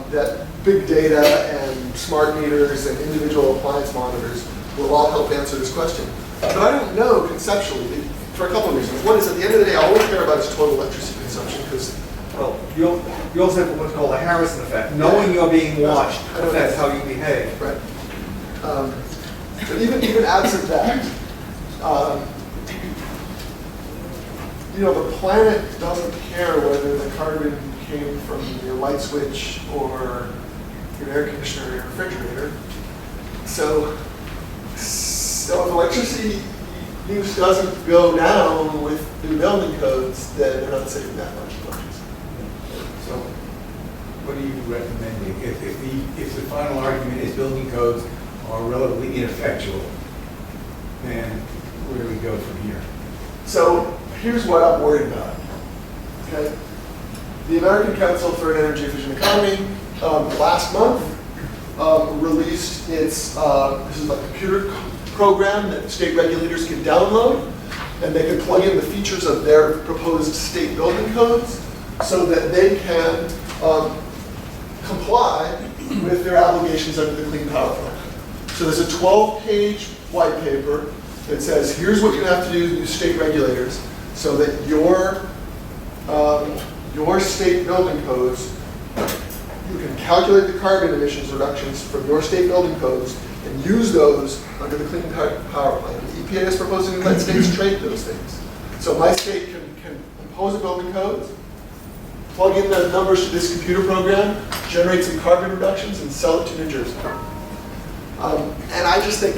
that big data and smart meters and individual appliance monitors will all help answer this question. But I don't know conceptually, for a couple of reasons. One is, at the end of the day, all we care about is total electricity consumption, because Well, you also have what's called a Harrison effect. Knowing you're being watched affects how you behave. right. But even absent that, the planet doesn't care whether the carbon came from your light switch or your air conditioner or your refrigerator. So if electricity use doesn't go down with new building codes, then they're not saving that much electricity. So, what are you recommending? If the final argument is building codes are relatively ineffectual, then where do we go from here? So here's what I'm worried about. Okay, the American Council for an Energy Efficient Economy last month released its this is a computer program that state regulators can download, and they can plug in the features of their proposed state building codes so that they can comply with their obligations under the Clean Power Plan. So there's a 12-page white paper that says, here's what you have to do, you state regulators, so that your state building codes, you can calculate the carbon emissions reductions from your state building codes and use those under the Clean Power Plan. The EPA is proposing to let states trade those things. So my state can impose a building code, plug in the numbers to this computer program, generate some carbon reductions, and sell it to New Jersey. And I just think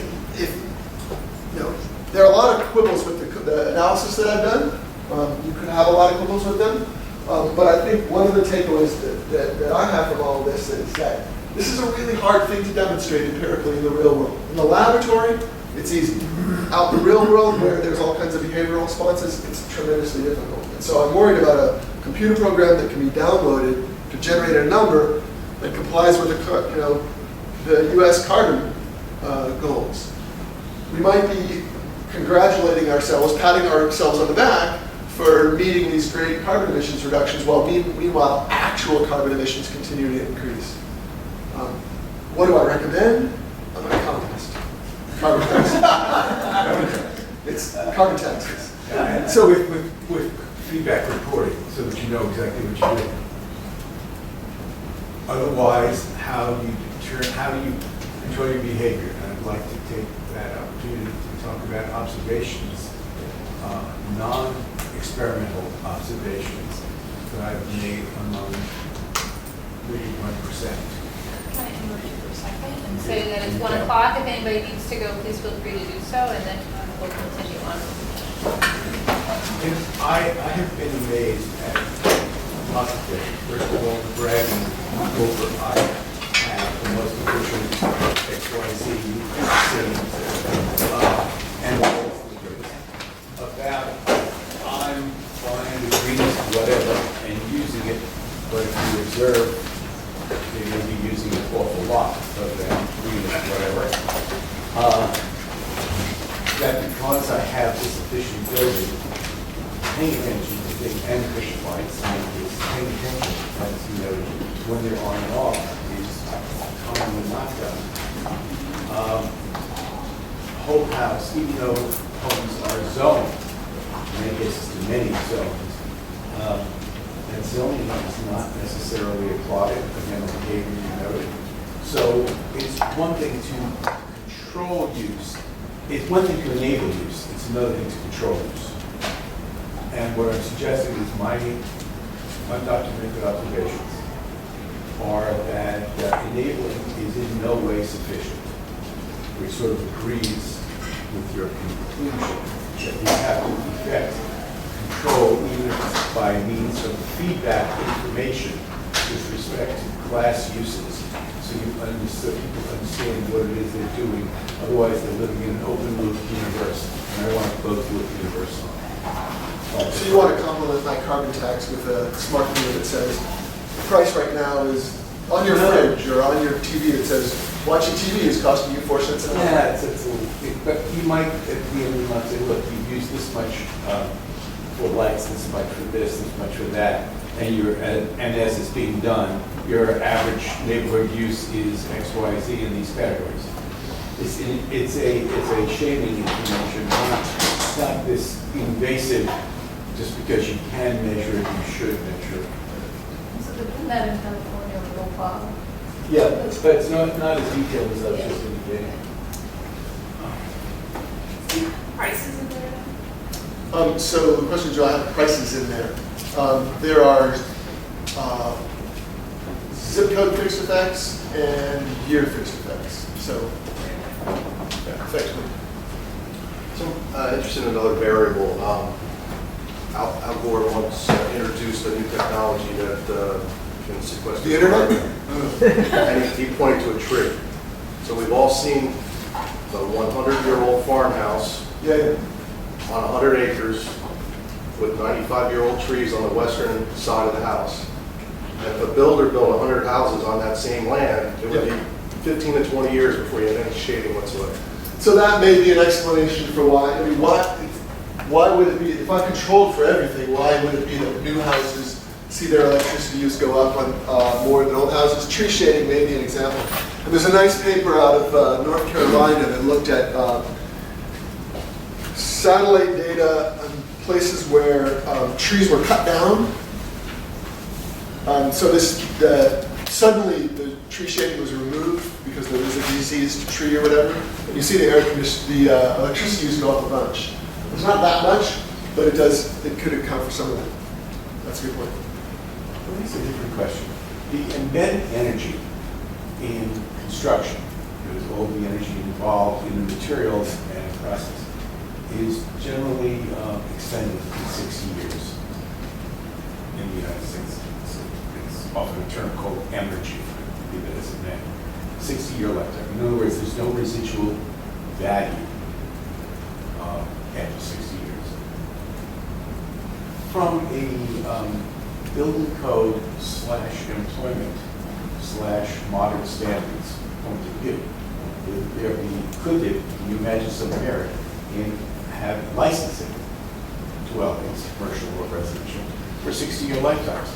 there are a lot of quibbles with the analysis that I've done. You could have a lot of quibbles with them. But I think one of the takeaways that I have from all of this is that this is a really hard thing to demonstrate empirically in the real world. In the laboratory, it's easy. Out in the real world, where there's all kinds of behavioral responses, it's tremendously difficult. And so I'm worried about a computer program that can be downloaded to generate a number that complies with the U.S. carbon goals. We might be congratulating ourselves, patting ourselves on the back for meeting these great carbon emissions reductions, while meanwhile actual carbon emissions continue to increase. What do I recommend? I'm an economist. Carbon taxes. It's carbon taxes. So with feedback reporting, so that you know exactly what you're doing. Otherwise, how do you control your behavior? And I'd like to take that opportunity to talk about observations, non-experimental observations that I've made among 31%. Can I interrupt you for a second and say that it's 1 o'clock? If anybody needs to go, please feel free to do so, and then we'll continue on. I have been amazed at observation. First of all, bragging over I have the most efficient XYZ and about I'm buying the greens, whatever, and using it, but if you observe, they may be using an awful lot of that green, whatever. That because I have this efficient building, paying attention to things and efficient lights, and is paying attention as when they're on and off is commonly not done. Whole house, even though homes are zoned, in many cases to many zones, that zoning is not necessarily applied, again, the behavior you noted. So it's one thing to control use. It's one thing to enable use. It's another thing to control use. And what I'm suggesting is my undocumented observations are that enabling is in no way sufficient, which sort of agrees with your conclusion that you have to effect control even if it's by means of feedback information with respect to class uses, so people understand what it is they're doing. Otherwise, they're living in an open loop universe, and I want a closed loop universe. So you want to complement my carbon tax with a smart meter that says, the price right now is on your fridge or on your TV, it says, watching TV is costing you 4 cents an hour. Yeah, it's a little, but you might at the end of the month say, look, you've used this much for lights, this much for this much for that, and as it's being done, your average neighborhood use is X, Y, Z in these categories. It's a shaming information, it's not this invasive, just because you can measure it, you should measure it. So they're doing that in California with low power. Yeah, but it's not as detailed as I was just indicating. Prices in there? So the question, do I have prices in there? There are zip code fixed effects and year fixed effects. So, yeah, effectively. So, interested in another variable. Al Gore once introduced a new technology that can sequester The internet? carbon. And he pointed to a tree. So we've all seen the 100-year-old farmhouse Yeah. on 100 acres with 95-year-old trees on the western side of the house. And if a builder built 100 houses on that same land, it would be 15 to 20 years before you had any shading whatsoever. So that may be an explanation for why. I mean, why would it be, if I controlled for everything, why would it be that new houses see their electricity use go up on more than old houses? Tree shading may be an example. And there's a nice paper out of North Carolina that looked at satellite data on places where trees were cut down. So suddenly the tree shading was removed because there was a diseased tree or whatever. And you see the electricity use go up a bunch. It's not that much, but it could account for some of that. That's a good point. Well, that's a different question. The embedded energy in construction, because all the energy involved in the materials and process, is generally extended to 60 years in the United States. It's often a term called energy, leave it as a name. 60-year lifetime. In other words, there's no residual value after 60 years. From a building code /employment /modern standards point of view, could you imagine some merit in have licensing dwellings, commercial or residential, for 60-year lifetimes?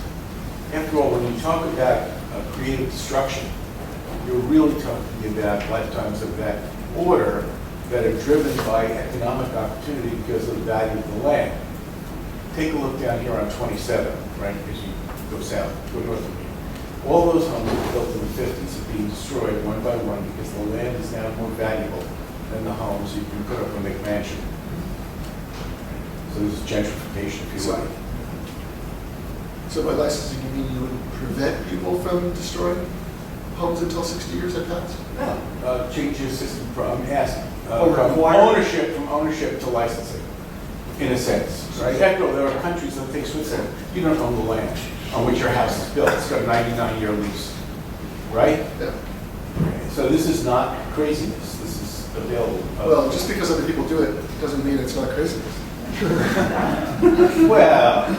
After all, when you talk about creative destruction, you're really talking about lifetimes of that order that are driven by economic opportunity because of the value of the land. Take a look down here on 27, right, as you go south, go north of me. All those homes that were built in the 50s are being destroyed one by one because the land is now more valuable than the homes you can put up a McMansion. So there's gentrification, if you like. So by licensing, you mean you would prevent people from destroying homes until 60 years have passed? No, change your system from asking. Or From require- ownership to licensing, in a sense, right? After all, there are countries that take Switzerland, you don't own the land on which your house is built. It's got a 99-year lease, right? Yeah. So this is not craziness. This is available. Well, just because other people do it doesn't mean it's not craziness. Well,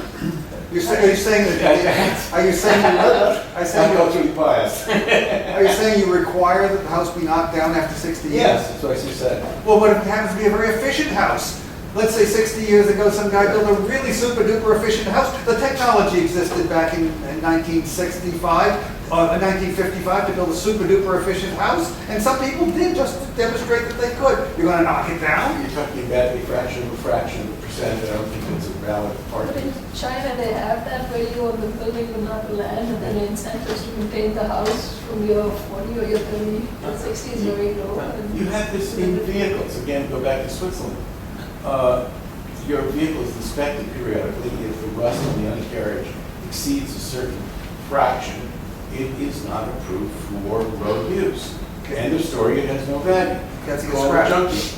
Are you saying that? Are you saying I'm culturally biased. Are you saying you require that the house be knocked down after 60 years? Yes, that's what I just said. Well, what if it happens to be a very efficient house? Let's say 60 years ago, some guy built a really super duper efficient house. The technology existed back in 1955 to build a super duper efficient house, and some people did just to demonstrate that they could. You're going to knock it down? You're talking about a fraction of a percent. I don't think it's a valid But in argument. China, they have that where you own the building but not the land, and then the incentives to maintain the house from your 40 or your 30 or 60 is very low. and- You have this in vehicles, again, go back to Switzerland. Your vehicle is inspected periodically. If the rust on the undercarriage exceeds a certain fraction, it is not approved for road use. End of story, it has no value. That's a Call it scratch. junkie.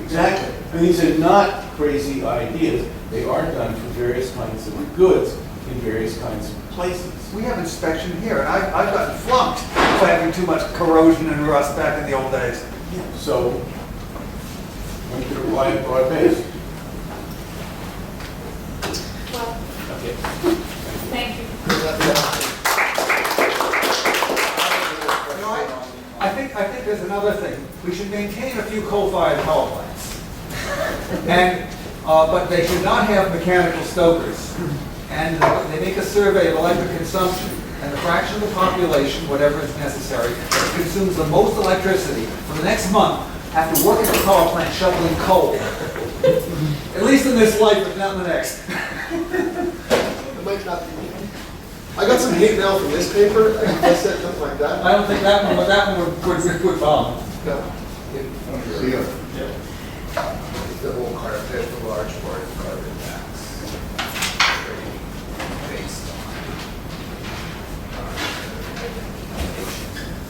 Exactly. And these are not crazy ideas. They are done for various kinds of goods in various kinds of places. We have inspection here, and I've gotten flunked for having too much corrosion and rust back in the old days. So, we could apply it broad-based. Well, Okay. Thank you. You know, I think there's another thing. We should maintain a few coal-fired power plants. And, but they should not have mechanical stokers. And they make a survey of electric consumption, and the fraction of the population, whatever is necessary, that consumes the most electricity for the next month have to work at the power plant shoveling coal. At least in this life, but not in the next. It might not be. I got some hate mail from this paper, I said something like that. I don't think that one would bomb. No. The whole carpet, the large part of carbon tax, based on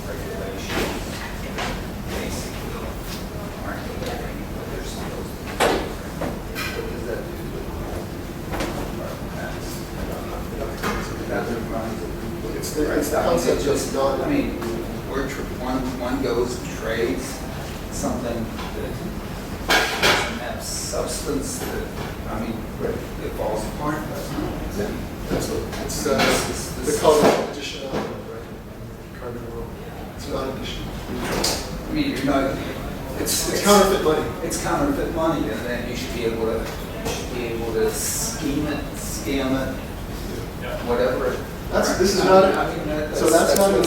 regulations, basically aren't delivering what they're supposed to be delivering. What does that do to carbon tax? It's the concept just not. I mean, one goes and trades something that doesn't have substance that, I mean, it falls apart, doesn't it? That's what, it's the color additional, right? Carbon rule. It's not additional. I mean, you're not, It's counterfeit money. it's counterfeit money, and then you should be able to scheme it, scam it, whatever. This is not, I mean, so that's not an